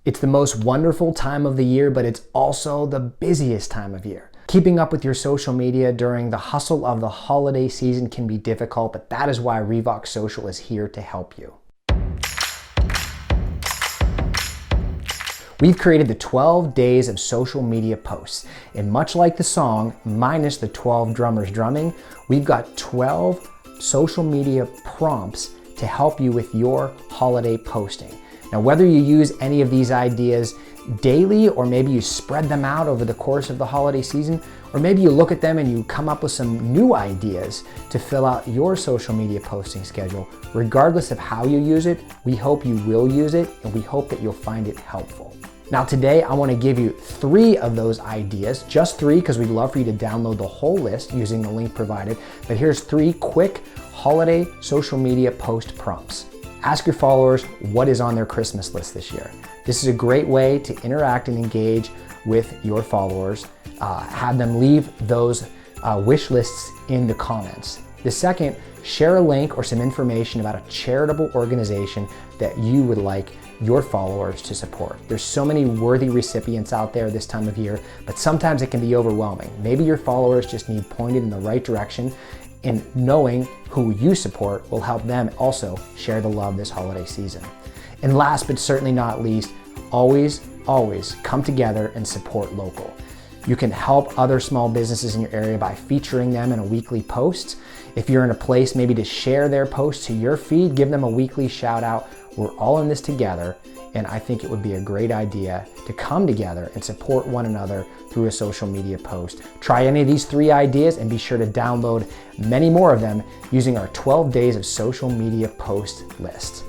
It's the most wonderful time of the year, but it's also the busiest time of year. Keeping up with your social media during the hustle of the holiday season can be difficult, but that is why RevoxSocial is here to help you. We've created the 12 days of social media posts, and much like the song, minus the 12 drummers drumming, we've got 12 social media prompts to help you with your holiday posting. Now, whether you use any of these ideas daily, or maybe you spread them out over the course of the holiday season, or maybe you look at them and you come up with some new ideas to fill out your social media posting schedule, regardless of how you use it, we hope you will use it, and we hope that you'll find it helpful. Now today, I want to give you 3 of those ideas, just 3, because we'd love for you to download the whole list using the link provided. But here's 3 quick holiday social media post prompts. Ask your followers what is on their Christmas list this year. This is a great way to interact and engage with your followers. Have them leave those wish lists in the comments. The second, share a link or some information about a charitable organization that you would like your followers to support. There's so many worthy recipients out there this time of year, but sometimes it can be overwhelming. Maybe your followers just need pointed in the right direction, and knowing who you support will help them also share the love this holiday season. And last but certainly not least, always come together and support local. You can help other small businesses in your area by featuring them in a weekly post. If you're in a place maybe to share their post to your feed, give them a weekly shout out. We're all in this together, and I think it would be a great idea to come together and support one another through a social media post. Try any of these 3 ideas and be sure to download many more of them using our 12 days of social media post list.